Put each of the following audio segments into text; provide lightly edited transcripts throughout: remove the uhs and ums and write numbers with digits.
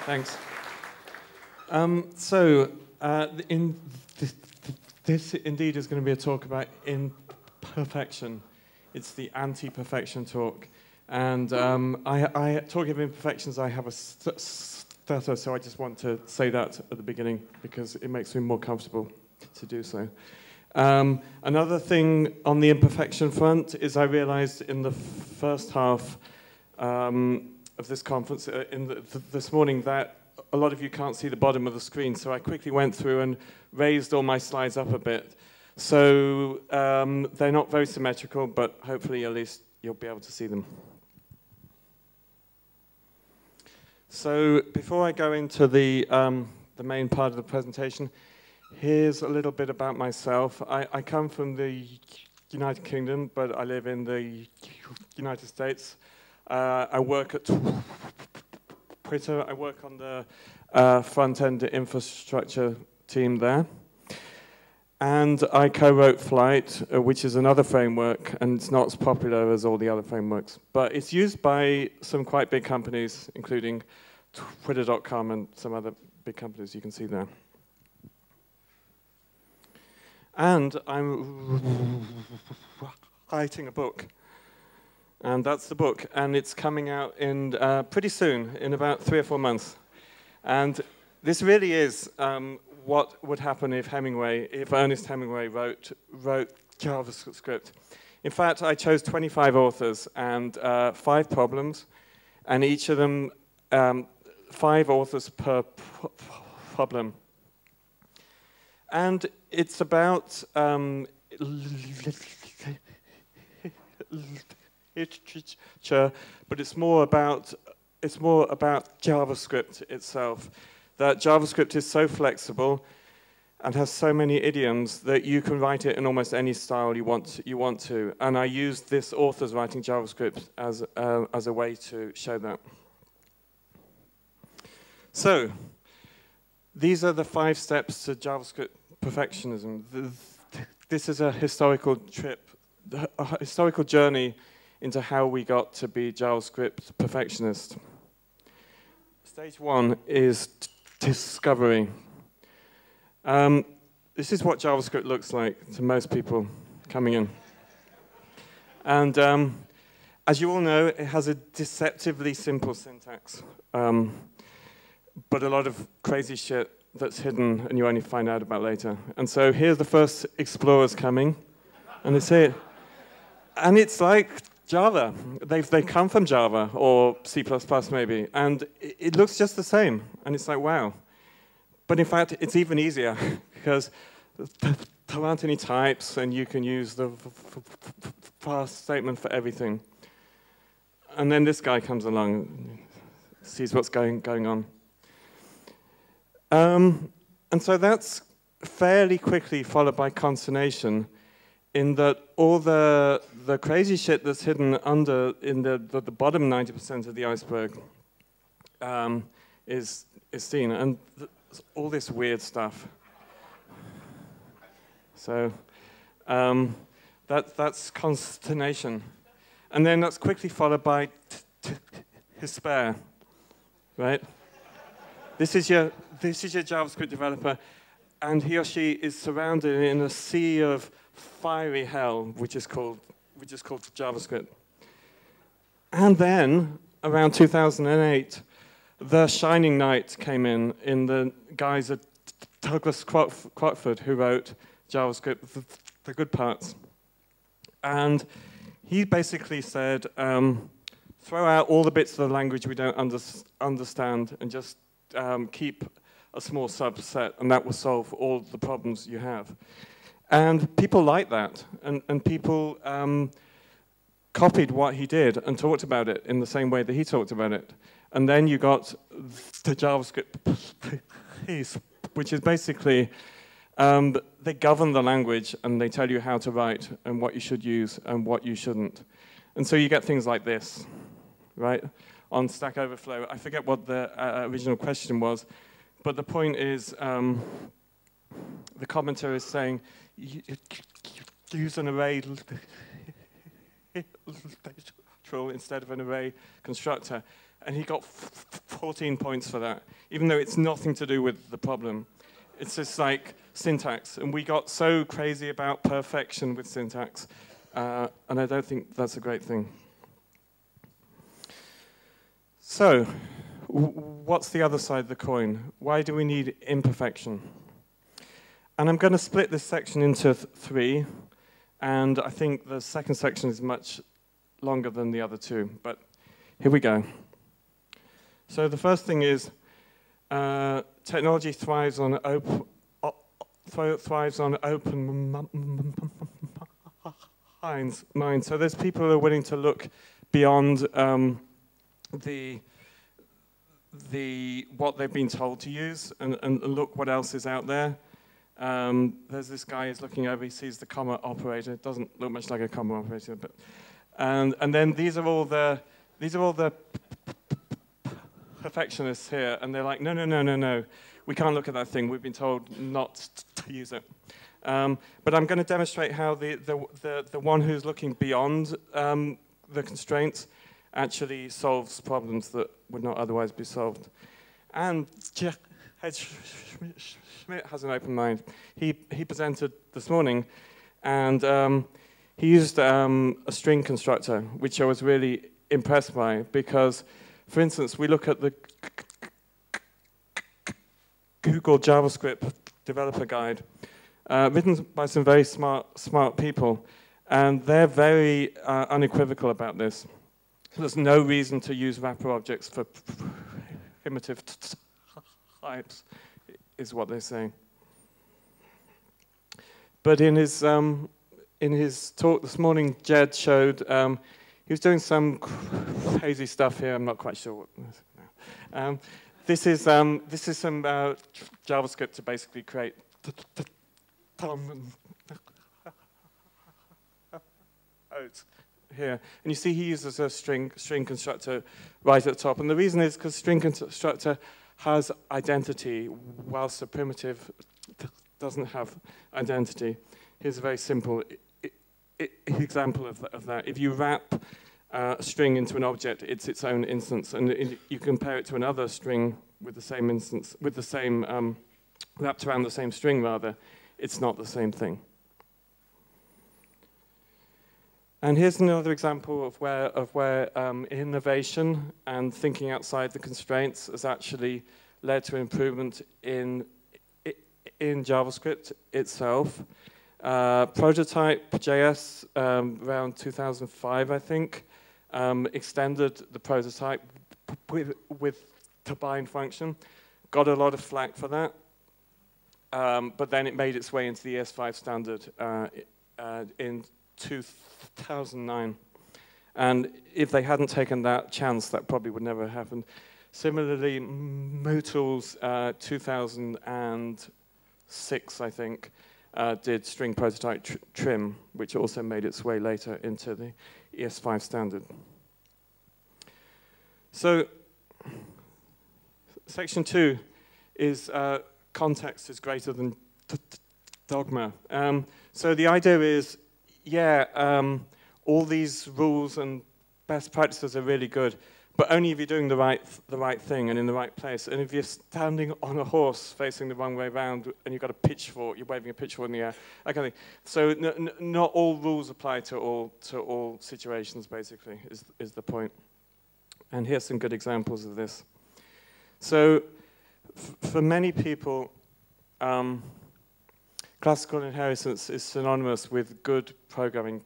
Thanks. This indeed is going to be a talk about imperfection. It's the anti-perfection talk. And talking of imperfections, I have a stutter, so I just want to say that at the beginning because it makes me more comfortable to do so. Another thing on the imperfection front is I realized in the first half of this conference, this morning, that a lot of you can't see the bottom of the screen, so I quickly went through and raised all my slides up a bit. So they're not very symmetrical, but hopefully at least you'll be able to see them. So before I go into the main part of the presentation, here's a little bit about myself. I come from the United Kingdom, but I live in the United States. I work at Twitter. I work on the front-end infrastructure team there. And I co-wrote Flight, which is another framework, and it's not as popular as all the other frameworks. But it's used by some quite big companies, including Twitter.com and some other big companies you can see there. And I'm writing a book. And that's the book. And it's coming out in pretty soon, in about 3 or 4 months. And this really is what would happen if Ernest Hemingway wrote JavaScript. In fact, I chose 25 authors and 5 problems, and each of them 5 authors per problem. And it's about literature, but it's more about JavaScript itself. That JavaScript is so flexible and has so many idioms that you can write it in almost any style you want to. And I used this author's writing JavaScript as a way to show that. So these are the 5 steps to JavaScript perfectionism. This is a historical trip, a historical journey into how we got to be JavaScript perfectionists. Stage 1 is discovery. This is what JavaScript looks like to most people coming in. And as you all know, it has a deceptively simple syntax, but a lot of crazy shit that's hidden and you only find out about later. And so here's the first explorers coming, and they say it. And it's like Java. They come from Java or C++ maybe, and it looks just the same. And it's like, wow. But in fact, it's even easier because there aren't any types, and you can use the fast statement for everything. And then this guy comes along, sees what's going on. And so that's fairly quickly followed by consternation, in that all the crazy shit that's hidden under in the bottom 90% of the iceberg is seen, and all this weird stuff. So that's consternation, and then that's quickly followed by despair, right? This is your JavaScript developer, and he or she is surrounded in a sea of fiery hell, which is called JavaScript. And then, around 2008, the shining knight came in the guise of Douglas Crockford, who wrote JavaScript, the good parts. And he basically said, throw out all the bits of the language we don't understand and just keep a small subset, and that will solve all the problems you have. And people like that, and people copied what he did and talked about it in the same way that he talked about it. And then you got the JavaScript Police, which is basically, they govern the language and they tell you how to write and what you should use and what you shouldn't. And so you get things like this, right? On Stack Overflow, I forget what the original question was, but the point is, the commenter is saying, use an array instead of an array constructor. and he got 14 points for that, even though it's nothing to do with the problem. It's just like syntax, and we got so crazy about perfection with syntax, and I don't think that's a great thing. So, what's the other side of the coin? Why do we need imperfection? And I'm going to split this section into three, and I think the second section is much longer than the other two, but here we go. So the first thing is technology thrives on open minds. So there's people who are willing to look beyond what they've been told to use and look what else is out there. There's this guy who's looking over, he sees the comma operator. It doesn't look much like a comma operator, but and then these are all the perfectionists here, and they're like, no, we can't look at that thing. We've been told not to use it. But I'm going to demonstrate how the one who's looking beyond the constraints actually solves problems that would not otherwise be solved. And Schmidt has an open mind. He presented this morning, and he used a string constructor, which I was really impressed by, because, for instance, we look at the Google JavaScript developer guide, written by some very smart people, and they're very unequivocal about this. So there's no reason to use wrapper objects for primitive types, is what they're saying. But in his talk this morning, Jed showed he was doing some crazy stuff here. I'm not quite sure what. This is some JavaScript to basically create here, and you see he uses a string constructor right at the top, and the reason is because string constructor has identity, whilst a primitive doesn't have identity. Here's a very simple example of that. If you wrap a string into an object, it's its own instance, and you compare it to another string with the same instance, with the same wrapped around the same string rather, it's not the same thing. And here's another example of where innovation and thinking outside the constraints has actually led to improvement in JavaScript itself. Prototype.js around 2005, I think, extended the prototype with the bind function. Got a lot of flack for that, but then it made its way into the ES5 standard in 2009. And if they hadn't taken that chance, that probably would never have happened. Similarly, Mootools 2006, I think, did string prototype trim, which also made its way later into the ES5 standard. So, section 2 is context is greater than dogma. So the idea is, all these rules and best practices are really good, but only if you're doing the right thing and in the right place. And if you're standing on a horse facing the wrong way around and you've got a pitchfork, you're waving a pitchfork in the air, that kind of thing. So not all rules apply to all situations, basically, is the point. And here's some good examples of this. So for many people, classical inheritance is synonymous with good programming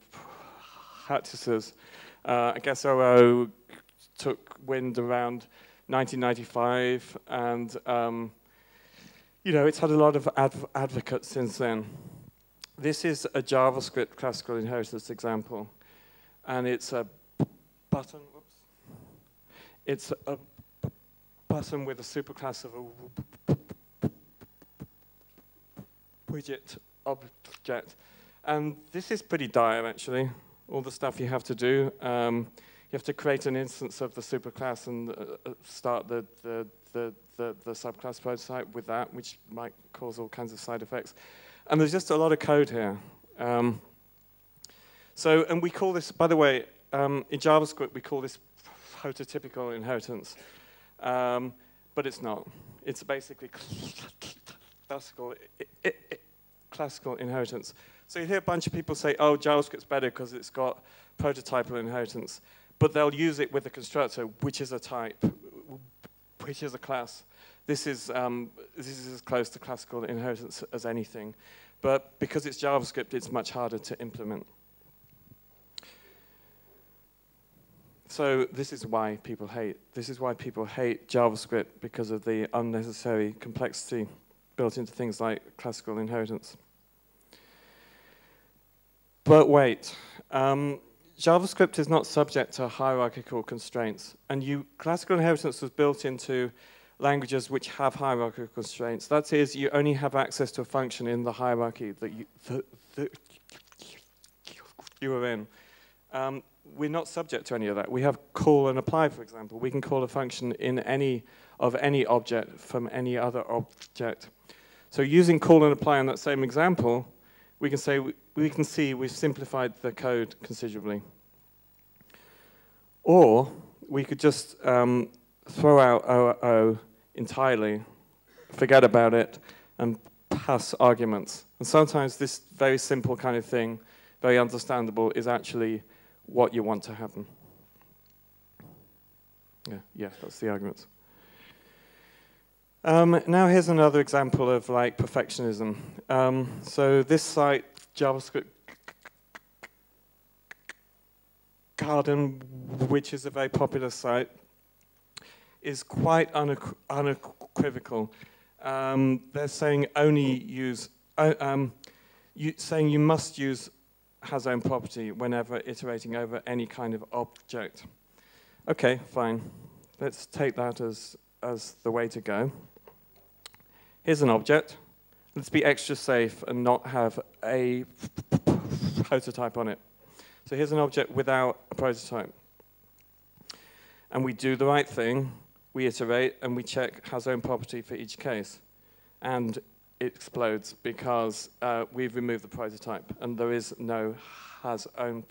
practices. I guess OO took wind around 1995, and it's had a lot of advocates since then. This is a JavaScript classical inheritance example, and it's a button. Whoops. It's a button with a superclass of a widget object, and this is pretty dire actually. All the stuff you have to do. You have to create an instance of the superclass and start the subclass prototype with that, which might cause all kinds of side effects. And there's just a lot of code here. And we call this, by the way, in JavaScript, we call this prototypical inheritance, but it's not. It's basically classical inheritance. So you hear a bunch of people say, oh, JavaScript's better because it's got prototypal inheritance, but they'll use it with a constructor, which is a type, which is a class. This is as close to classical inheritance as anything. But because it's JavaScript, it's much harder to implement. So this is why people hate. This is why people hate JavaScript, because of the unnecessary complexity built into things like classical inheritance. But wait, JavaScript is not subject to hierarchical constraints. And classical inheritance was built into languages which have hierarchical constraints. That is, you only have access to a function in the hierarchy that you are in. We're not subject to any of that. We have call and apply, for example. We can call a function in any object from any other object. So using call and apply in that same example, we can see we've simplified the code considerably. Or we could just throw out OO entirely, forget about it, and pass arguments. And sometimes this very simple kind of thing, very understandable, is actually what you want to happen. Yeah, that's the arguments. Now here's another example of like perfectionism. So this site, JavaScript Garden, which is a very popular site, is quite unequivocal. They're saying only use, saying you must use has own property whenever iterating over any kind of object. Okay, fine. Let's take that as the way to go. Here's an object. Let's be extra safe and not have a prototype on it. So here's an object without a prototype. And we do the right thing. We iterate and we check has own property for each case. And it explodes because we've removed the prototype and there is no has own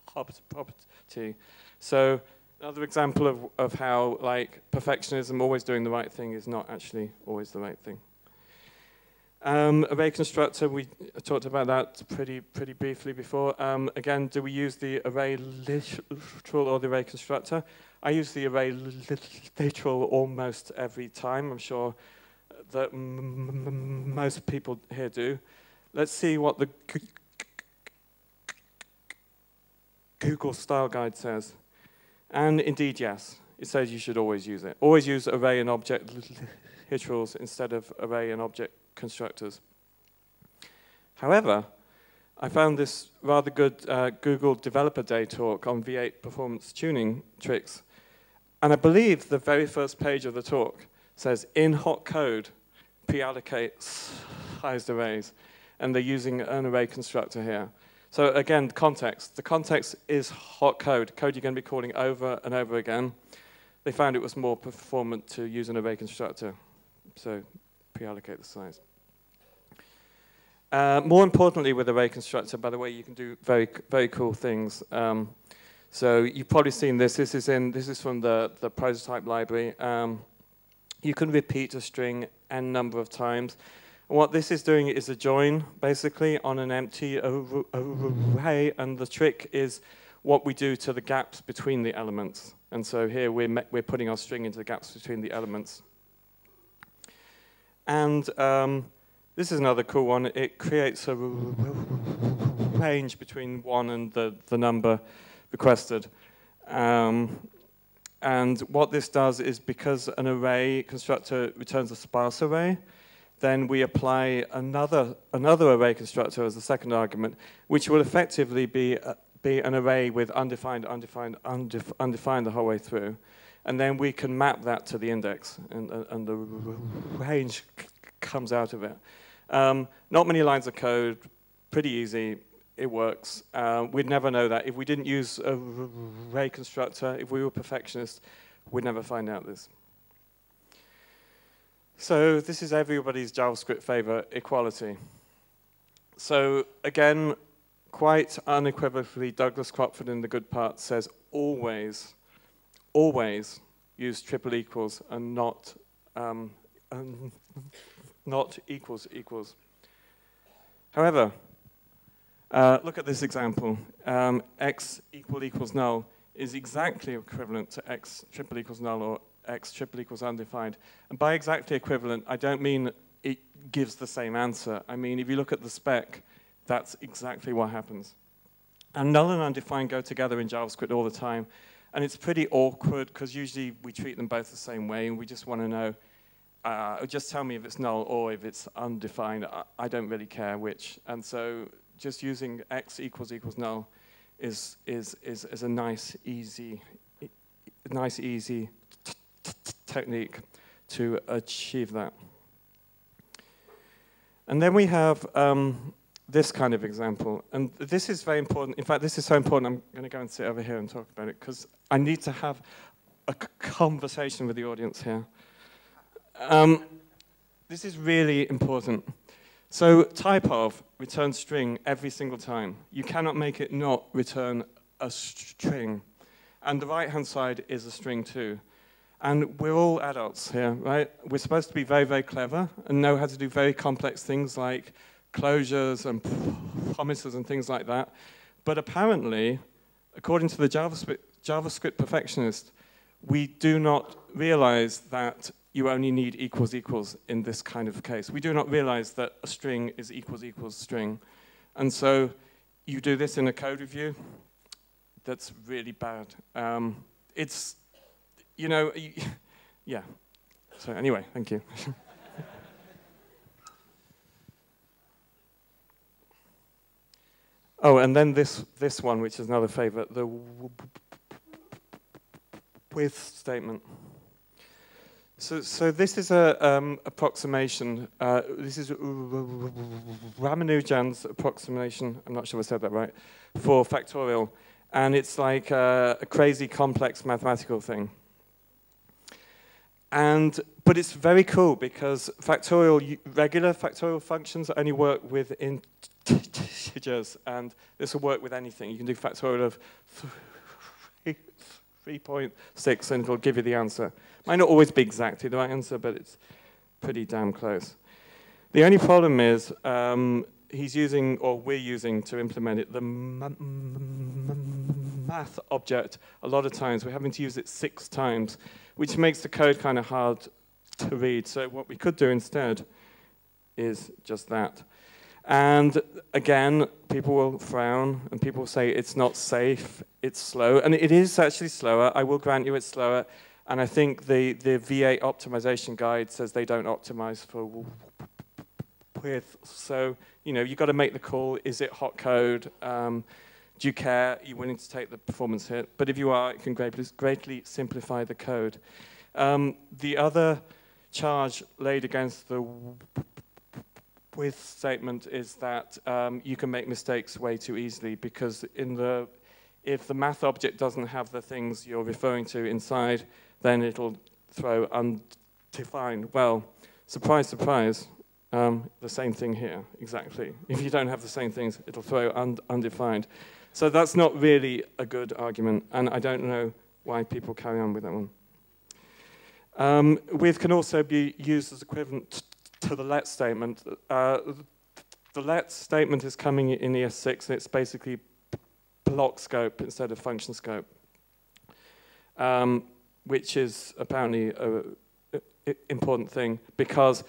property. So another example of how like perfectionism, always doing the right thing, is not actually always the right thing. Array constructor, we talked about that pretty briefly before. Again, do we use the array literal or the array constructor? I use the array literal almost every time. I'm sure that most people here do. Let's see what the Google style guide says. And indeed, yes, it says you should always use it. Always use array and object literals instead of array and object constructors. However, I found this rather good Google Developer Day talk on V8 performance tuning tricks. And I believe the very first page of the talk says, in hot code, pre-allocate sized arrays. And they're using an array constructor here. So again, context. The context is hot code, code you're going to be calling over and over again. They found it was more performant to use an array constructor. So pre-allocate the size. More importantly, with array constructor, by the way, you can do very cool things. So you've probably seen this. This is from the prototype library. You can repeat a string n number of times. And what this is doing is a join, basically, on an empty array. And the trick is what we do to the gaps between the elements. And so here we're putting our string into the gaps between the elements. And this is another cool one. It creates a range between 1 and the number requested. And what this does is, because an array constructor returns a sparse array, then we apply another array constructor as the second argument, which will effectively be an array with undefined the whole way through. And then we can map that to the index, and the range comes out of it. Not many lines of code, pretty easy, it works. We'd never know that. If we didn't use an array constructor, if we were perfectionists, we'd never find out this. So this is everybody's JavaScript favorite, equality. So again, quite unequivocally, Douglas Crockford in The Good Part says always always use triple equals and not equals equals. However, look at this example. X equals null is exactly equivalent to X triple equals null or X triple equals undefined. And by exactly equivalent, I don't mean it gives the same answer. I mean, if you look at the spec, that's exactly what happens. And null and undefined go together in JavaScript all the time. And it's pretty awkward because usually we treat them both the same way and we just want to know, just tell me if it's null or if it's undefined. I don't really care which. And so just using X equals null is a nice, easy technique to achieve that. And then we have this kind of example. And this is very important. In fact, this is so important, I'm going to go and sit over here and talk about it, because I need to have a conversation with the audience here. This is really important. So type of returns string every single time. You cannot make it not return a string. And the right-hand side is a string too. And we're all adults here, right? We're supposed to be very, very clever and know how to do very complex things like closures and promises and things like that. But apparently, according to the JavaScript Perfectionist, we do not realize that you only need equals equals in this kind of case. We do not realize that a string is equals equals string. And so you do this in a code review, that's really bad. It's, you know, yeah. So anyway, thank you. Oh, and then this one, which is another favorite, the with statement. So this is a approximation. This is Ramanujan's approximation. I'm not sure if I said that right, for factorial, and it's like a crazy complex mathematical thing. But it's very cool because regular factorial functions only work with integers, and this will work with anything. You can do factorial of 3.6 and it'll give you the answer. Might not always be exactly the right answer, but it's pretty damn close. The only problem is he's using, or we're using to implement it, the math object. A lot of times we're having to use it 6 times, which makes the code kind of hard to read. So what we could do instead is just that. And again, people will frown and people will say it's not safe, it's slow. And it is actually slower. I will grant you it's slower. And I think the V8 optimization guide says they don't optimize for width. So, you know, you've got to make the call. Is it hot code? Do you care? Are you willing to take the performance hit? But if you are, it can greatly simplify the code. The other charge laid against the with statement is that you can make mistakes way too easily, because if the math object doesn't have the things you're referring to inside, then it'll throw undefined. Well, surprise, surprise, the same thing here, exactly. If you don't have the same things, it'll throw undefined. So that's not really a good argument, and I don't know why people carry on with that one. With can also be used as equivalent to the let statement. The let statement is coming in ES6, and it's basically block scope instead of function scope, which is apparently an important thing, because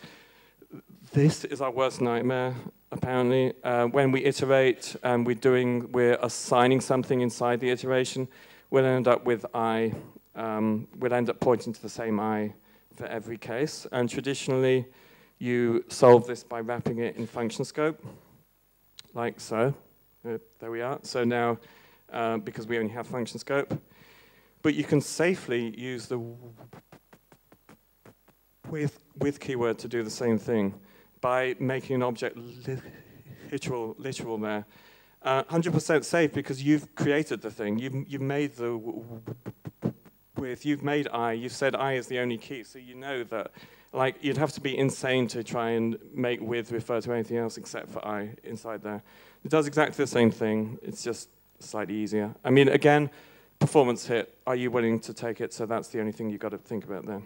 this is our worst nightmare, apparently. When we iterate and we're assigning something inside the iteration, we'll end up with I. We'll end up pointing to the same I for every case. And traditionally, you solve this by wrapping it in function scope, like so. There we are. So now, because we only have function scope, but you can safely use the with keyword to do the same thing by making an object literal there. 100% safe because you've created the thing. You've made the with. You've made I. You've said I is the only key, so you know that. Like, you'd have to be insane to try and make with refer to anything else except for I inside there. It does exactly the same thing. It's just slightly easier. I mean, again, performance hit. Are you willing to take it? So that's the only thing you've got to think about there.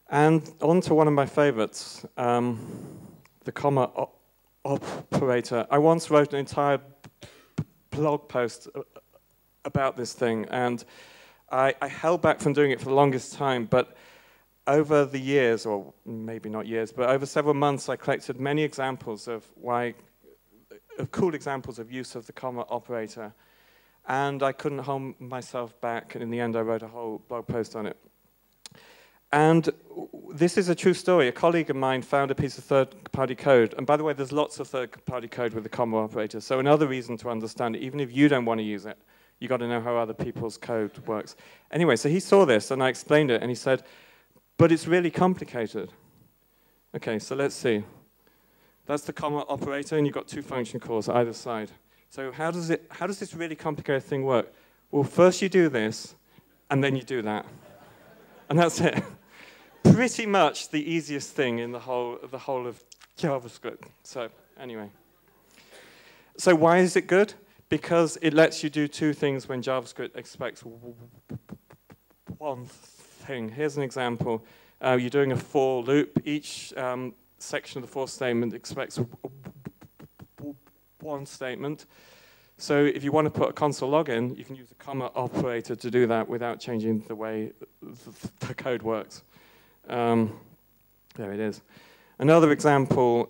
And on to one of my favorites, the comma operator. I once wrote an entire blog post about this thing, and I held back from doing it for the longest time, but over the years, or maybe not years, but over several months, I collected many examples of cool examples of use of the comma operator, and I couldn't hold myself back, and in the end, I wrote a whole blog post on it. And this is a true story. A colleague of mine found a piece of third-party code. And by the way, there's lots of third-party code with the comma operator. So another reason to understand it, even if you don't want to use it, you've got to know how other people's code works. Anyway, so he saw this, and I explained it, and he said, but it's really complicated. OK, so let's see. That's the comma operator, and you've got two function calls either side. So how does this really complicated thing work? Well, first you do this, and then you do that. And that's it. Pretty much the easiest thing in the whole of JavaScript. So anyway. So why is it good? Because it lets you do two things when JavaScript expects one thing. Here's an example. You're doing a for loop. Each section of the for statement expects one statement. So if you want to put a console login, you can use a comma operator to do that without changing the way the code works. There it is. Another example,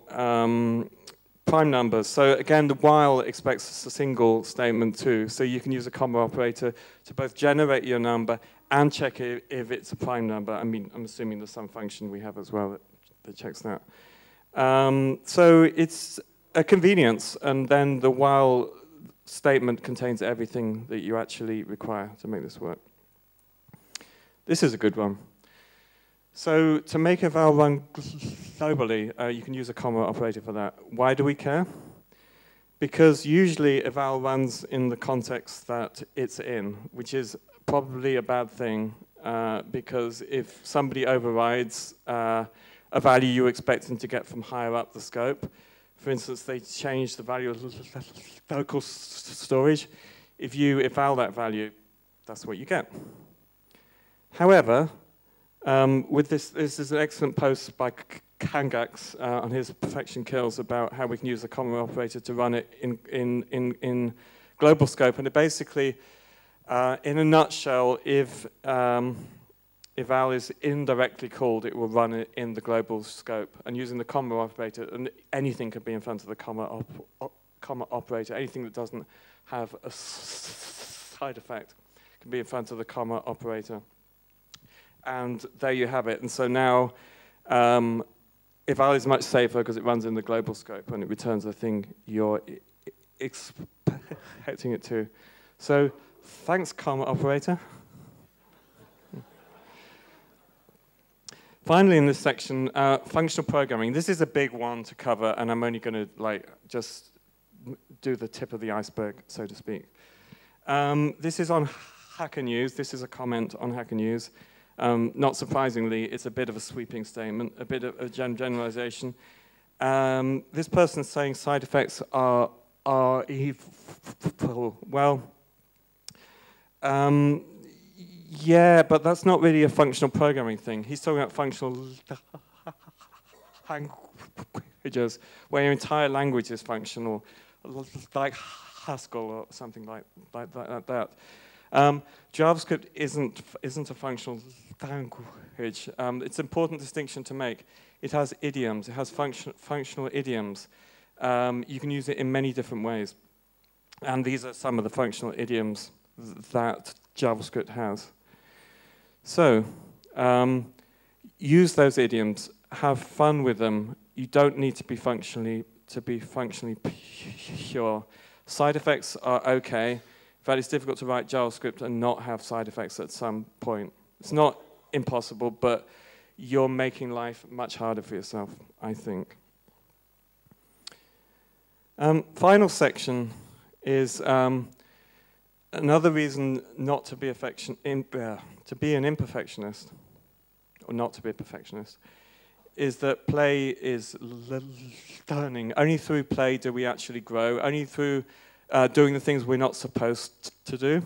prime numbers. So again, the while expects a single statement too. So you can use a comma operator to both generate your number and check if it's a prime number. I mean, I'm assuming there's some function we have as well that checks that. So it's a convenience, and then the while statement contains everything that you actually require to make this work. This is a good one. So to make a val run globally, you can use a comma operator for that. Why do we care? Because usually a val runs in the context that it's in, which is probably a bad thing, because if somebody overrides a value you expect them to get from higher up the scope, for instance, they change the value of local storage. If you eval that value, that's what you get. However, with this is an excellent post by Angus on his Perfection Kills about how we can use the comma operator to run it in global scope. And it basically, in a nutshell, if eval is indirectly called, it will run it in the global scope. And using the comma operator, and anything can be in front of the comma operator. Anything that doesn't have a side effect can be in front of the comma operator. And there you have it. And so now, eval is much safer because it runs in the global scope and it returns the thing you're expecting it to. So thanks, comma operator. Finally, in this section, functional programming. This is a big one to cover, and I'm only going to just do the tip of the iceberg, so to speak. This is on Hacker News. This is a comment on Hacker News. Not surprisingly, it's a bit of a sweeping statement, a bit of a generalization. This person's saying side effects are evil. Well, yeah, but that's not really a functional programming thing. He's talking about functional languages, where your entire language is functional, like Haskell or something like that. JavaScript isn't a functional language. It's an important distinction to make. It has idioms. It has functional idioms. You can use it in many different ways. And these are some of the functional idioms that JavaScript has. So use those idioms. Have fun with them. You don't need to be functionally pure. Side effects are okay. In fact, it's difficult to write JavaScript and not have side effects at some point. It's not impossible, but you're making life much harder for yourself, I think. Final section is another reason not to be to be an imperfectionist, or not to be a perfectionist, is that play is learning. Only through play do we actually grow. Only through doing the things we're not supposed to do.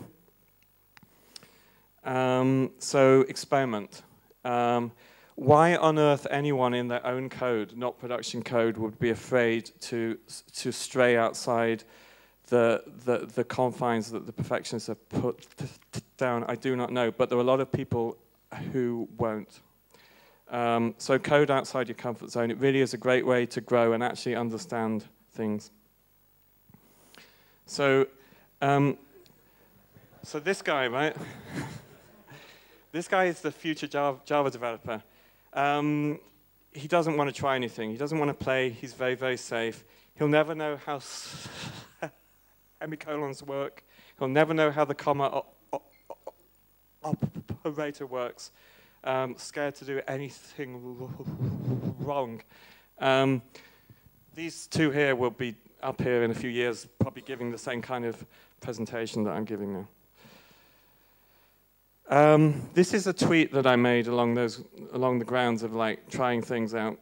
So experiment. Why on earth anyone in their own code, not production code, would be afraid to stray outside the confines that the perfectionists have put down, I do not know. But there are a lot of people who won't. So code outside your comfort zone. It really is a great way to grow and actually understand things. So, so this guy, right? This guy is the future Java developer. He doesn't want to try anything. He doesn't want to play. He's very, very safe. He'll never know how semicolons work. He'll never know how the comma operator works. Scared to do anything wrong. These two here will be up here in a few years, probably giving the same kind of presentation that I'm giving now. This is a tweet that I made along the grounds of like trying things out.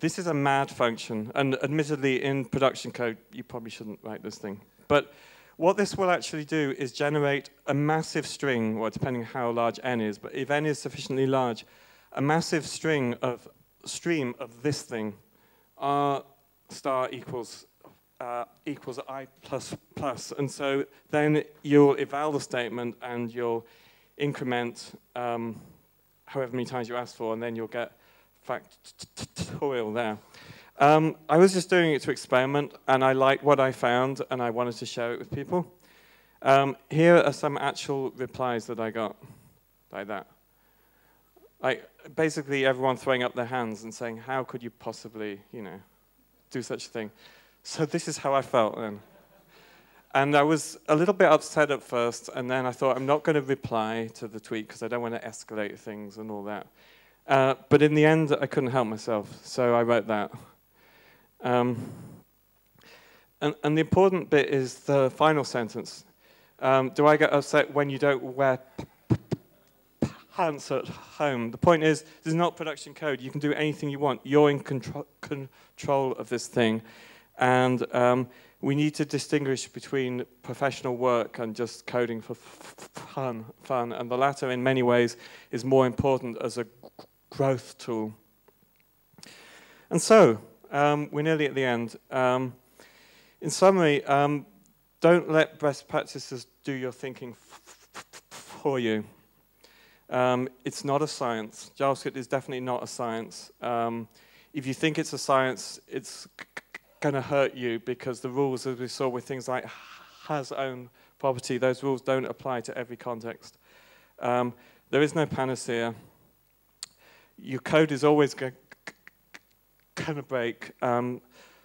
This is a mad function, and admittedly in production code you probably shouldn't write this thing. But what this will actually do is generate a massive string, well, depending how large n is, but if n is sufficiently large, a massive stream of this thing, r star equals I plus plus. And so then you'll eval the statement and you'll increment however many times you ask for, and then you'll get factorial there. I was just doing it to experiment, and I liked what I found, and I wanted to share it with people. Here are some actual replies that I got, like that. Like, basically everyone throwing up their hands and saying, how could you possibly, you know, do such a thing? So this is how I felt then. And I was a little bit upset at first, and then I thought, I'm not going to reply to the tweet because I don't want to escalate things and all that. But in the end, I couldn't help myself, so I wrote that. And the important bit is the final sentence. Do I get upset when you don't wear pants at home? The point is, this is not production code. You can do anything you want. You're in control of this thing. And we need to distinguish between professional work and just coding for fun. And the latter, in many ways, is more important as a growth tool. And so, we're nearly at the end. In summary, don't let best practices do your thinking for you. It's not a science. JavaScript is definitely not a science. If you think it's a science, it's going to hurt you because the rules, as we saw with things like has own property, those rules don't apply to every context. There is no panacea. Your code is always going to break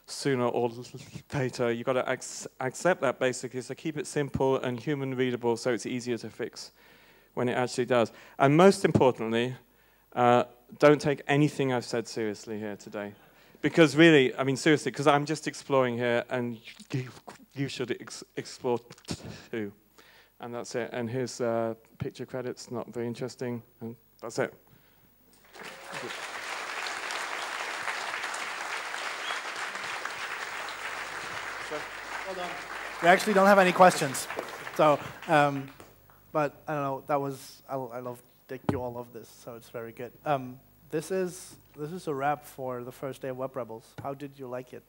sooner or later. You've got to accept that basically, so keep it simple and human readable so it's easier to fix when it actually does. And most importantly, don't take anything I've said seriously here today. Because really, I mean seriously, because I'm just exploring here and you should explore too. And that's it. And here's picture credits, not very interesting. And that's it. Well done. We actually don't have any questions. So, but I don't know, that was, I love that you all love this, so it's very good. This is a wrap for the first day of Web Rebels. How did you like it?